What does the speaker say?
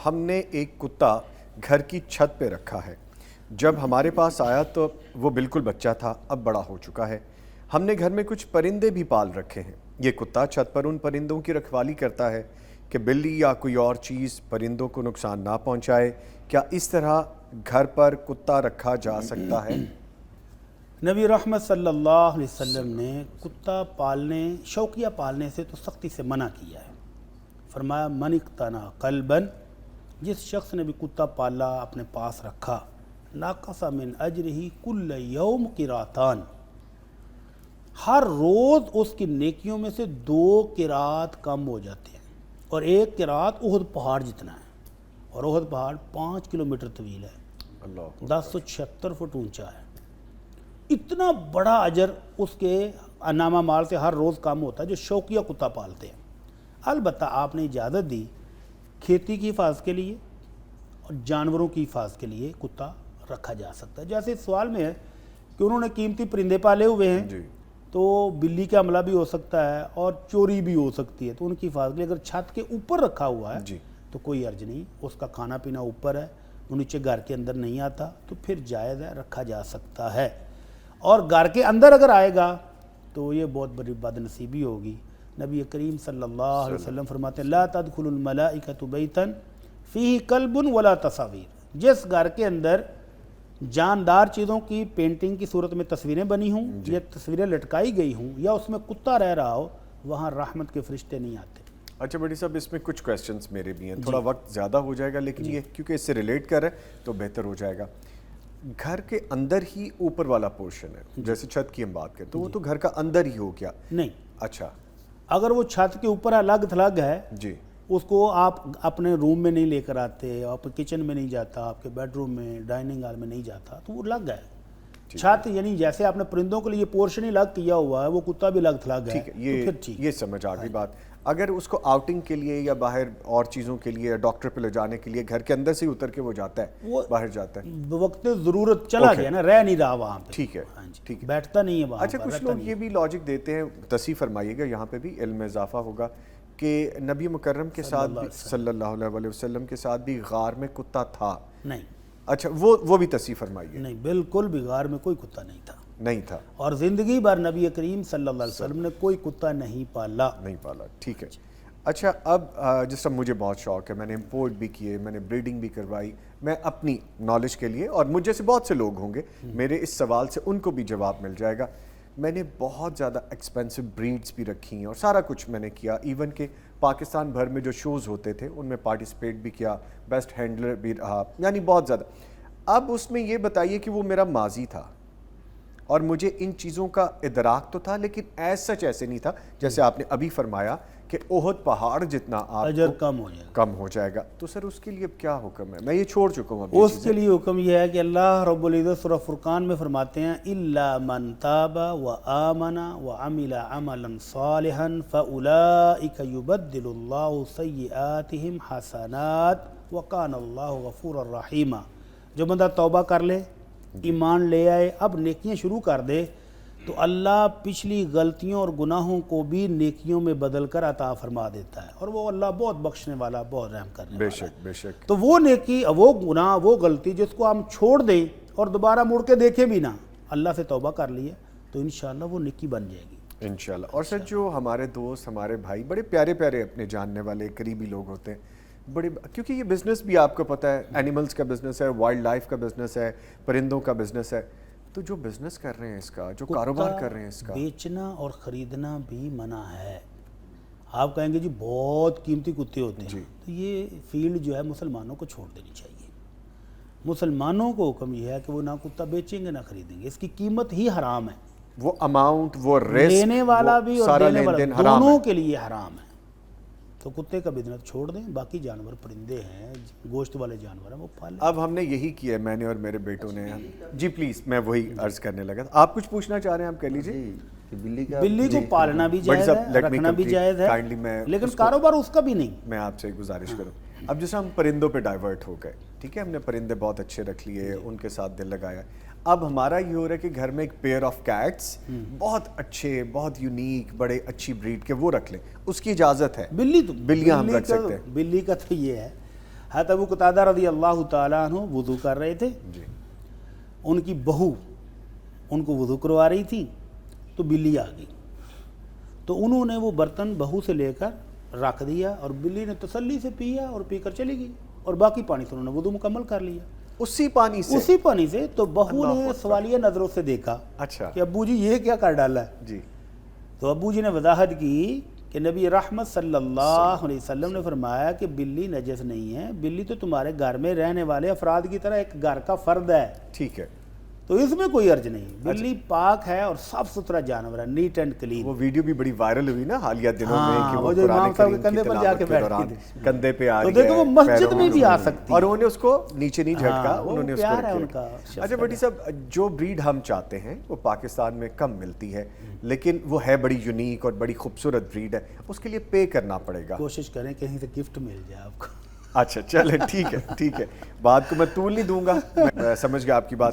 ہم نے ایک کتا گھر کی چھت پہ رکھا ہے. جب ہمارے پاس آیا تو وہ بالکل بچہ تھا, اب بڑا ہو چکا ہے. ہم نے گھر میں کچھ پرندے بھی پال رکھے ہیں. یہ کتا چھت پر ان پرندوں کی رکھوالی کرتا ہے کہ بلی یا کوئی اور چیز پرندوں کو نقصان نہ پہنچائے. کیا اس طرح گھر پر کتا رکھا جا سکتا ہے؟ نبی رحمت صلی اللہ علیہ وسلم نے کتا پالنے, شوقیہ پالنے سے تو سختی سے منع کیا ہے. فرمایا من اقتنى کلبا, جس شخص نے بھی کتا پالا اپنے پاس رکھا, ناقص من اجرہ کل یوم قراتان, ہر روز اس کی نیکیوں میں سے 2 قرات کم ہو جاتے ہیں. اور ایک قرات احد پہاڑ جتنا ہے, اور احد پہاڑ 5 کلومیٹر طویل ہے, 1076 فٹ اونچا ہے. اتنا بڑا اجر اس کے انعامہ مال سے ہر روز کم ہوتا ہے جو شوقیہ کتا پالتے ہیں. البتہ آپ نے اجازت دی کھیتی کی حفاظت کے لیے اور جانوروں کی حفاظت کے لیے کتا رکھا جا سکتا ہے. جیسے اس سوال میں ہے کہ انہوں نے قیمتی پرندے پالے ہوئے ہیں تو بلی کا حملہ بھی ہو سکتا ہے اور چوری بھی ہو سکتی ہے, تو ان کی حفاظت کے لیے اگر چھت کے اوپر رکھا ہوا ہے تو کوئی حرج نہیں. اس کا کھانا پینا اوپر ہے, وہ نیچے گھر کے اندر نہیں آتا, تو پھر جائز ہے, رکھا جا سکتا ہے. اور گھر کے اندر اگر آئے گا تو یہ بہت بڑی بد نصیبی ہوگی. نبی کریم صلی اللہ علیہ وسلم فرماتے ہیں لا تدخل الملائکۃ بیتا فیہ کلب ولا تصاویر, جس گھر کے اندر جاندار چیزوں کی پینٹنگ کی صورت میں تصویریں بنی ہوں یا تصویریں لٹکائی گئی ہوں یا اس میں کتا رہ رہا ہو, وہاں رحمت کے فرشتے نہیں آتے. اچھا بڑی صاحب, اس میں کچھ کویسچنز میرے بھی ہیں, تھوڑا وقت زیادہ ہو جائے گا لیکن یہ کیونکہ اس سے ریلیٹ کر رہے ہیں تو بہتر ہو جائے گا. گھر کے اندر ہی اوپر والا پورشن ہے, جیسے چھت کی ہم بات کریں تو وہ تو گھر کا اندر ہی ہو گیا. نہیں, اچھا اگر وہ چھت کے اوپر الگ تھلگ ہے جی, اس کو آپ اپنے روم میں نہیں لے کر آتے, آپ کچن میں نہیں جاتا, آپ کے بیڈ روم میں, ڈائننگ ہال میں نہیں جاتا, تو وہ الگ ہے. چھت یعنی جیسے آپ نے پرندوں کے لیے پورشن ہی الگ کیا ہوا ہے, وہ کتا بھی الگ تھلگ ہے. یہ سمجھ آ گئی بات. اگر اس کو آؤٹنگ کے لیے یا باہر اور چیزوں کے لیے ڈاکٹر پہ لے جانے کے لیے گھر کے اندر سے اتر کے وہ جاتا ہے, باہر جاتا ہے, وقت ضرورت چلا گیا نا, رہ نہیں رہا وہاں پہ, ٹھیک ہے, ٹھیک ہے, بیٹھتا نہیں ہے وہاں. اچھا کچھ لوگ یہ بھی لاجک دیتے ہیں, تصحیح فرمائیے گا, یہاں پہ بھی علم میں اضافہ ہوگا, کہ نبی مکرم کے ساتھ صلی اللہ علیہ وسلم کے ساتھ بھی غار میں کتا تھا. نہیں, اچھا وہ بھی تصحیح فرمائیے. نہیں, بالکل بھی غار میں کوئی کتا نہیں تھا, اور زندگی بھر نبی کریم صلی اللہ علیہ وسلم نے کوئی کتا نہیں پالا. ٹھیک ہے. اچھا اب جس طرح مجھے بہت شوق ہے, میں نے امپورٹ بھی کیے, میں نے بریڈنگ بھی کروائی, میں اپنی نالج کے لیے, اور مجھ جیسے بہت سے لوگ ہوں گے میرے اس سوال سے ان کو بھی جواب مل جائے گا. میں نے بہت زیادہ ایکسپینسو بریڈز بھی رکھی ہیں اور سارا کچھ میں نے کیا, ایون کہ پاکستان بھر میں جو شوز ہوتے تھے ان میں پارٹیسپیٹ بھی کیا, بیسٹ ہینڈلر بھی رہا, یعنی بہت زیادہ. اب اس میں یہ بتائیے کہ وہ میرا ماضی تھا اور مجھے ان چیزوں کا ادراک تو تھا, لیکن ایز سچ ایسے نہیں تھا جیسے آپ نے ابھی فرمایا کہ احد پہاڑ جتنا آپ اجر کو کم ہو جائے گا. تو سر اس کے لیے اب کیا حکم ہے؟ میں یہ چھوڑ چکا ہوں. اس کے لیے حکم یہ ہے کہ اللہ رب العزت سورہ فرقان میں فرماتے ہیں الا من تاب وآمن وعمل عملا صالحا فاولئک یبدل اللہ سیئاتہم حسنات وکان اللہ غفورا رحیما. جو بندہ توبہ کر لے, ایمان لے آئے, اب نیکیاں شروع کر دے, تو اللہ پچھلی غلطیوں اور گناہوں کو بھی نیکیوں میں بدل کر عطا فرما دیتا ہے, اور وہ اللہ بہت بخشنے والا, بہت رحم کرنے والا ہے. بے شک. تو وہ نیکی, وہ گناہ, وہ غلطی جس کو ہم چھوڑ دیں اور دوبارہ مڑ کے دیکھیں بھی نہ, اللہ سے توبہ کر لیے تو انشاءاللہ وہ نیکی بن جائے گی انشاءاللہ. اور سر جو ہمارے دوست, ہمارے بھائی, بڑے پیارے پیارے اپنے جاننے والے قریبی لوگ ہوتے ہیں, بڑے, کیونکہ یہ بزنس بھی آپ کو پتہ ہے, اینیملز کا بزنس ہے, وائلڈ لائف کا بزنس ہے, پرندوں کا بزنس ہے, تو جو بزنس کر رہے ہیں اس کا, جو کاروبار کر رہے ہیں اس کا, بیچنا اور خریدنا بھی منع ہے. آپ کہیں گے جی بہت قیمتی کتے ہوتے ہیں, تو یہ فیلڈ جو ہے مسلمانوں کو چھوڑ دینی چاہیے. مسلمانوں کو حکم یہ ہے کہ وہ نہ کتا بیچیں گے نہ خریدیں گے, اس کی قیمت ہی حرام ہے. وہ اماؤنٹ, وہ رسک, لینے والا بھی اور دینے والا حرام دونوں کے لیے حرام ہے. تو کتے کا بزنس چھوڑ دیں, باقی جانور, پرندے ہیں, گوشت والے جانور ہیں, وہ پالیں. اب ہم نے یہی کیا ہے, میں نے اور میرے بیٹوں نے. جی پلیز, میں وہی عرض کرنے لگا. آپ کچھ پوچھنا چاہ رہے ہیں, آپ کہہ لیجیے. بلی کو پالنا بھی جائز ہے, رکھنا بھی جائز ہے, لیکن کاروبار اس کا بھی نہیں. میں آپ سے گزارش کروں, اب جیسے ہم پرندوں پہ ڈائیورٹ ہو گئے, ٹھیک ہے, ہم نے پرندے بہت اچھے رکھ لیے, ان کے ساتھ دل لگایا. اب ہمارا یہ ہو رہا ہے کہ گھر میں ایک پیئر آف کیٹس, بہت اچھے, بہت یونیک, بڑے اچھی بریڈ کے, وہ رکھ لیں, اس کی اجازت ہے؟ بلیاں ہم رکھ سکتے ہیں. بلی کا تو یہ ہے, حضرت ابو قتادہ رضی اللہ تعالیٰ عنہ وضو کر رہے تھے، جی ان کی بہو ان کو وضو کروا رہی تھی تو بلی آ گئی، تو انہوں نے وہ برتن بہو سے لے کر رکھ دیا اور بلی نے تسلی سے پیا اور پی کر چلی گئی، اور باقی پانی سے انہوں نے وضو مکمل کر لیا اسی پانی سے؟ اسی پانی سے۔ تو بہو نے سوالیہ نظروں سے دیکھا اچھا کہ ابو جی یہ کیا کر ڈالا ہے؟ جی تو ابو جی نے وضاحت کی کہ نبی رحمت صلی اللہ علیہ وسلم نے فرمایا کہ بلی نجس نہیں ہے، بلی تو تمہارے گھر میں رہنے والے افراد کی طرح ایک گھر کا فرد ہے، ٹھیک ہے۔ تو اس میں کوئی حرج نہیں، بلی پاک ہے اور صاف ستھرا جانور ہے، نیٹ اینڈ کلین۔ وہ ویڈیو بھی بڑی وائرل ہوئی نا حالیہ دنوں میں کہ ہاں، وہ وہ جو قرآن امام صاحب کے کریم کندھے کی پر جا کے تلاوت کے بیٹھ دوران گئی تھی۔ کندھے پہ آ تو رہی ہے، دیکھو وہ مسجد پیروں میں بھی آ سکتی اور انہوں نے اس کو نیچے نہیں جھٹکا، ہاں، وہ انہوں نے اس کو پیار ہے رکھ ان دیا۔ کا۔ اچھا بھٹی صاحب، جو بریڈ ہم چاہتے ہیں وہ پاکستان میں کم ملتی ہے، لیکن وہ ہے بڑی یونیک اور بڑی خوبصورت بریڈ ہے، اس کے لیے پے کرنا پڑے گا۔ کوشش کریں کہیں سے گفٹ مل جائے آپ کو۔ اچھا چلیں ٹھیک ہے ٹھیک ہے، بات کو میں طول نہیں دوں گا، میں سمجھ گیا آپ کی بات۔